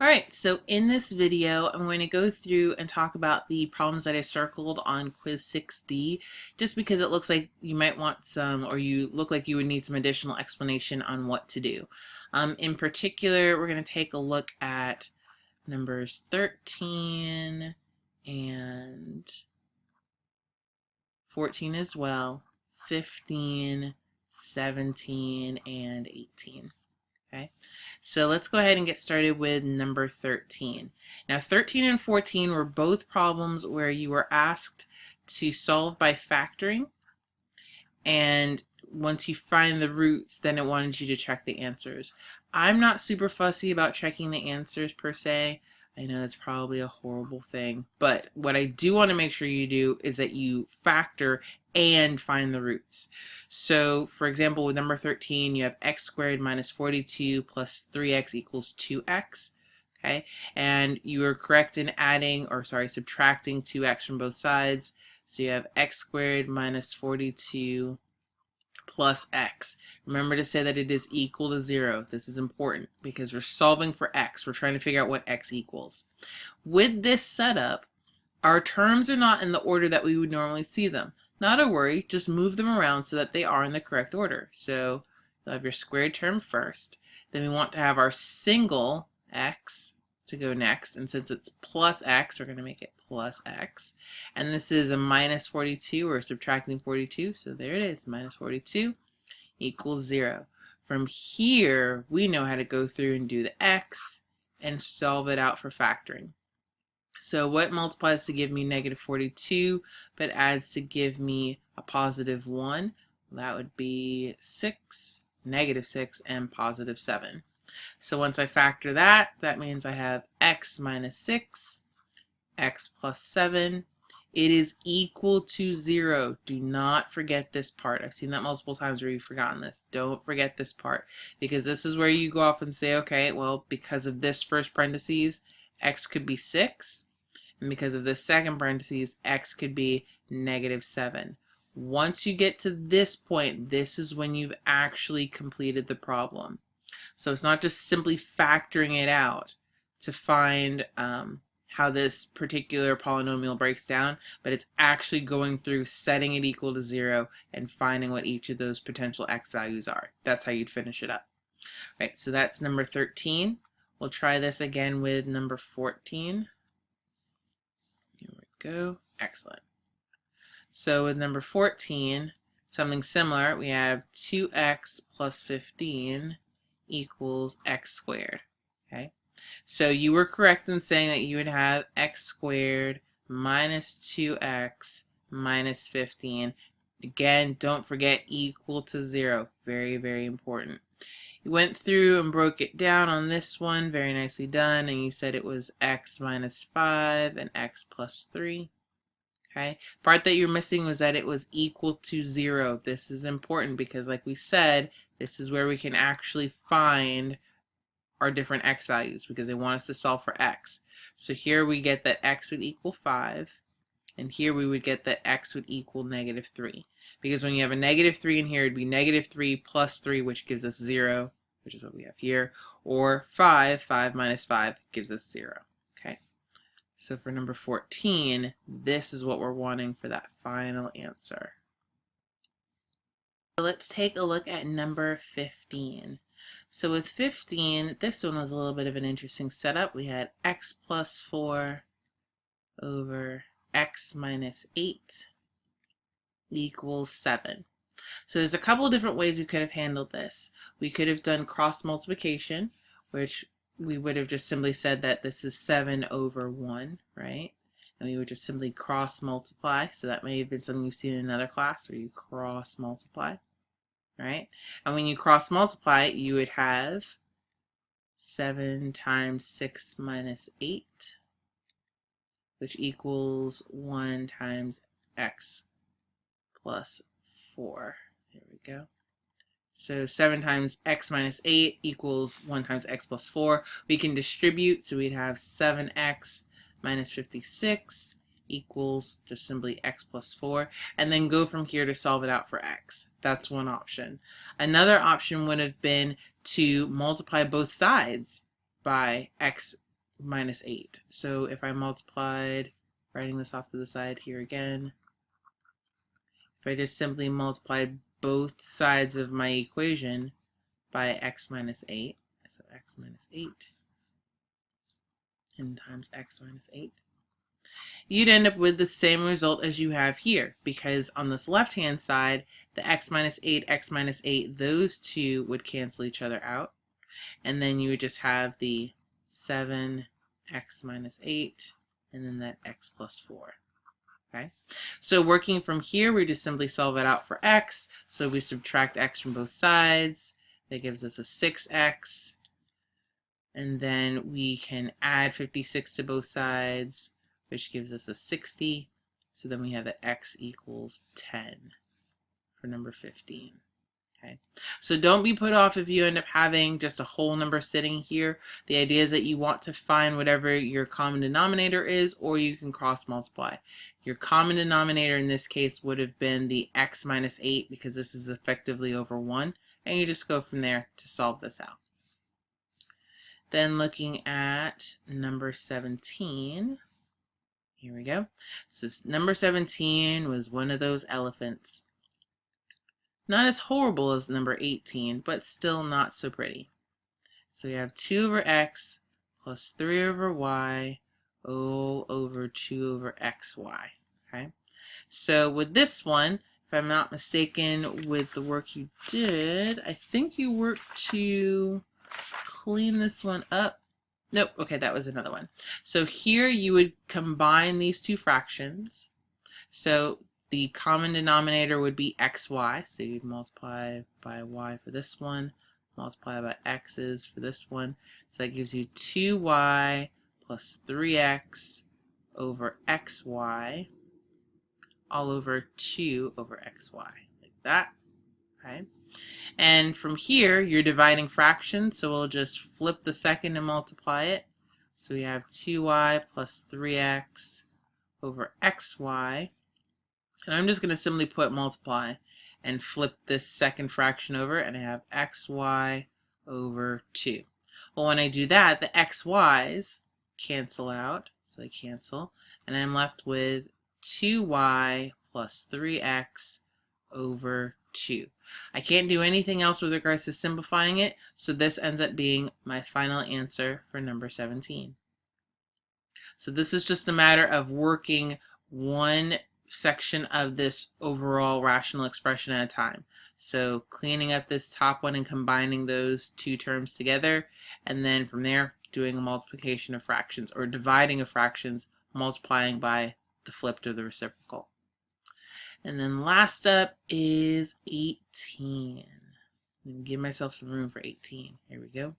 All right, so in this video, I'm going to go through and talk about the problems that I circled on quiz 6D, just because it looks like you might want some, or you look like you would need some additional explanation on what to do. In particular, we're going to take a look at numbers 13 and 14 as well, 15, 17, and 18. Okay, so let's go ahead and get started with number 13. Now 13 and 14 were both problems where you were asked to solve by factoring, and once you find the roots, then it wanted you to check the answers. I'm not super fussy about checking the answers per se. I know that's probably a horrible thing, but what I do want to make sure you do is that you factor and find the roots. So for example, with number 13, you have x squared minus 42 plus 3x equals 2x. Okay, and you are correct in subtracting 2x from both sides. So you have x squared minus 42 plus x. Remember to say that it is equal to 0. This is important because we're solving for x. We're trying to figure out what x equals. With this setup, our terms are not in the order that we would normally see them. Not a worry, just move them around so that they are in the correct order. So you'll have your squared term first. Then we want to have our single x to go next, and since it's plus x, we're going to make it plus x. And this is a minus 42, or subtracting 42, so there it is, minus 42 equals 0. From here, we know how to go through and do the x and solve it out for factoring. So what multiplies to give me negative 42, but adds to give me a positive 1? That would be 6, negative 6, and positive 7. So once I factor that, that means I have x minus 6, x plus 7. It is equal to 0. Do not forget this part. I've seen that multiple times where you've forgotten this. Don't forget this part, because this is where you go off and say, okay, well, because of this first parentheses, x could be 6. And because of this second parentheses, x could be negative 7. Once you get to this point, this is when you've actually completed the problem. So it's not just simply factoring it out to find how this particular polynomial breaks down, but it's actually going through, setting it equal to 0, and finding what each of those potential x values are. That's how you'd finish it up. Right, so that's number 13. We'll try this again with number 14. Here we go. Excellent. So with number 14, something similar, we have 2x plus 15 equals x squared. Okay, so you were correct in saying that you would have x squared minus 2x minus 15. Again, don't forget equal to 0. Very, very important. You went through and broke it down on this one. Very nicely done. And you said it was x minus 5 and x plus 3. Okay, part that you're missing was that it was equal to 0. This is important because, like we said, this is where we can actually find our different x values, because they want us to solve for x. So here we get that x would equal 5, and here we would get that x would equal negative 3. Because when you have a negative 3 in here, it'd be negative 3 plus 3, which gives us 0, which is what we have here, or 5 minus 5 gives us 0. Okay. So for number 14, this is what we're wanting for that final answer. So let's take a look at number 15. So with 15, this one was a little bit of an interesting setup. We had x plus 4 over x minus 8 equals 7. So there's a couple different ways we could have handled this. We could have done cross multiplication, which we would have just simply said that this is 7 over 1, right? And we would just simply cross multiply. So that may have been something you've seen in another class where you cross multiply, right? And when you cross multiply, you would have 7 times 6 minus 8, which equals 1 times x plus 4. There we go. So 7 times x minus 8 equals 1 times x plus 4. We can distribute, so we'd have 7x minus 56 equals just simply x plus 4, and then go from here to solve it out for x. That's one option. Another option would have been to multiply both sides by x minus 8. So if I multiplied, writing this off to the side here again, if I just simply multiplied both sides of my equation by x minus 8, so x minus 8 and times x minus 8, you'd end up with the same result as you have here, because on this left hand side, the x minus 8, those two would cancel each other out, and then you would just have the 7x minus 8 and then that x plus 4. Okay, so working from here, we just simply solve it out for x. So we subtract x from both sides. That gives us a 6x. And then we can add 56 to both sides, which gives us a 60. So then we have that x equals 10 for number 15. Okay, so don't be put off if you end up having just a whole number sitting here. The idea is that you want to find whatever your common denominator is, or you can cross multiply. Your common denominator in this case would have been the x minus 8, because this is effectively over 1, and you just go from there to solve this out. Then looking at number 17, here we go. So number 17 was one of those elephants. Not as horrible as number 18, but still not so pretty. So we have 2 over x plus 3 over y all over 2 over xy. Okay, so with this one, if I'm not mistaken with the work you did, I think you worked to clean this one up. Nope, okay, that was another one. So here you would combine these two fractions. So the common denominator would be xy, so you'd multiply by y for this one, multiply by x's for this one. So that gives you 2y plus 3x over xy all over 2 over xy, like that. Okay, and from here you're dividing fractions, so we'll just flip the second and multiply it. So we have 2y plus 3x over xy. And I'm just going to simply put multiply and flip this second fraction over, and I have xy over 2. Well, when I do that, the xy's cancel out, so they cancel, and I'm left with 2y plus 3x over 2. I can't do anything else with regards to simplifying it, so this ends up being my final answer for number 17. So this is just a matter of working one section of this overall rational expression at a time. So cleaning up this top one and combining those two terms together, and then from there doing a multiplication of fractions, or dividing of fractions, multiplying by the flipped or the reciprocal. And then last up is 18. I'm give myself some room for 18. Here we go.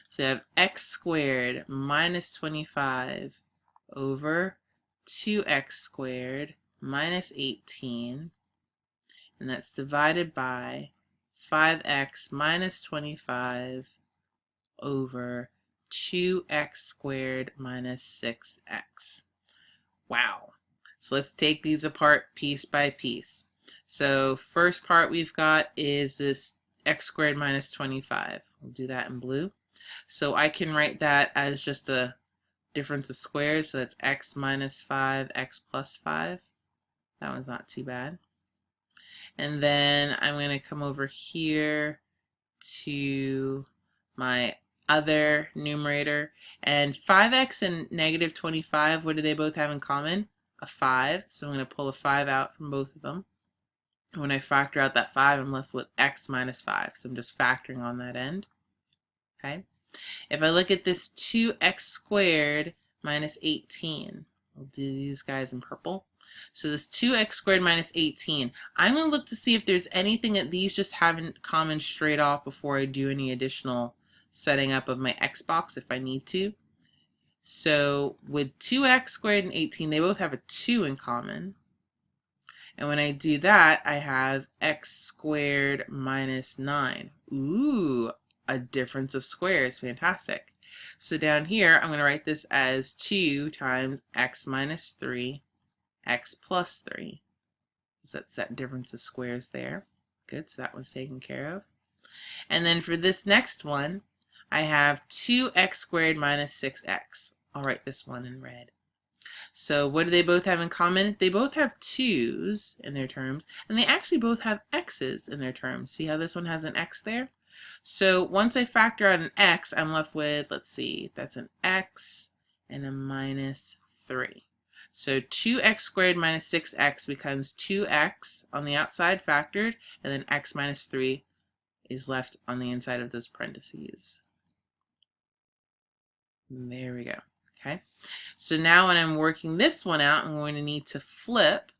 So I have x squared minus 25 over 2x squared minus 18, and that's divided by 5x minus 25 over 2x squared minus 6x. Wow. So let's take these apart piece by piece. So first part we've got is this x squared minus 25. We'll do that in blue. So I can write that as just a difference of squares, so that's x minus 5, x plus 5. That one's not too bad. And then I'm going to come over here to my other numerator, and 5x and negative 25, what do they both have in common? A 5, so I'm going to pull a 5 out from both of them. And when I factor out that 5, I'm left with x minus 5, so I'm just factoring on that end. Okay. If I look at this 2x squared minus 18, I'll do these guys in purple. So this 2x squared minus 18, I'm going to look to see if there's anything that these just have in common straight off before I do any additional setting up of my x box if I need to. So with 2x squared and 18, they both have a 2 in common. And when I do that, I have x squared minus 9. Ooh, a difference of squares. Fantastic. So down here, I'm going to write this as 2 times x minus 3, x plus 3. So that's that difference of squares there. Good, so that one's taken care of. And then for this next one, I have 2x squared minus 6x. I'll write this one in red. So what do they both have in common? They both have 2's in their terms, and they actually both have x's in their terms. See how this one has an x there? So once I factor out an x, I'm left with, let's see, that's an x and a minus 3. So 2x squared minus 6x becomes 2x on the outside factored, and then x minus 3 is left on the inside of those parentheses. There we go. Okay, so now when I'm working this one out, I'm going to need to flip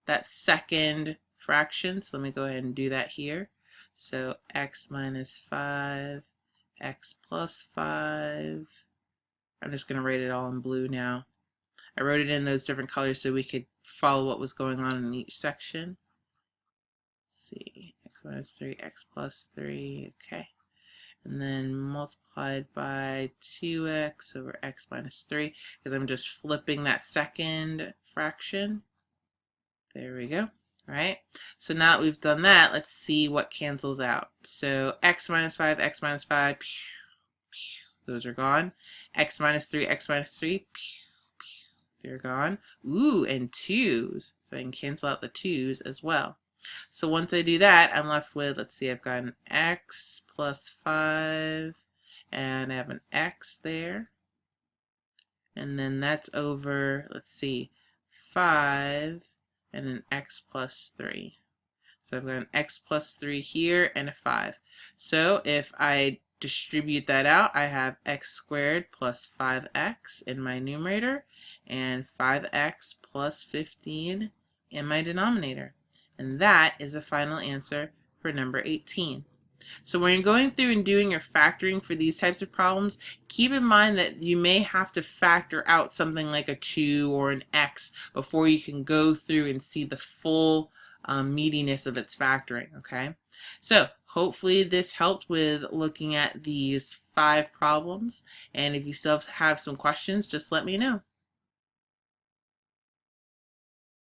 that second fraction. So let me go ahead and do that here. So x minus 5, x plus 5. I'm just going to write it all in blue now. I wrote it in those different colors so we could follow what was going on in each section. Let's see, x minus 3, x plus 3, okay. And then multiplied by 2x over x minus 3, because I'm just flipping that second fraction. There we go. All right, so now that we've done that, let's see what cancels out. So x minus 5, those are gone. X minus 3, they're gone. Ooh, and 2's, so I can cancel out the 2's as well. So once I do that, I'm left with, let's see, I've got an x plus 5, and I have an x there. And then that's over, let's see, 5, and an x plus 3. So I've got an x plus 3 here and a 5. So if I distribute that out, I have x squared plus 5x in my numerator, and 5x plus 15 in my denominator. And that is the final answer for number 18. So when you're going through and doing your factoring for these types of problems, keep in mind that you may have to factor out something like a 2 or an x before you can go through and see the full meatiness of its factoring, okay? So hopefully this helped with looking at these 5 problems, and if you still have some questions, just let me know.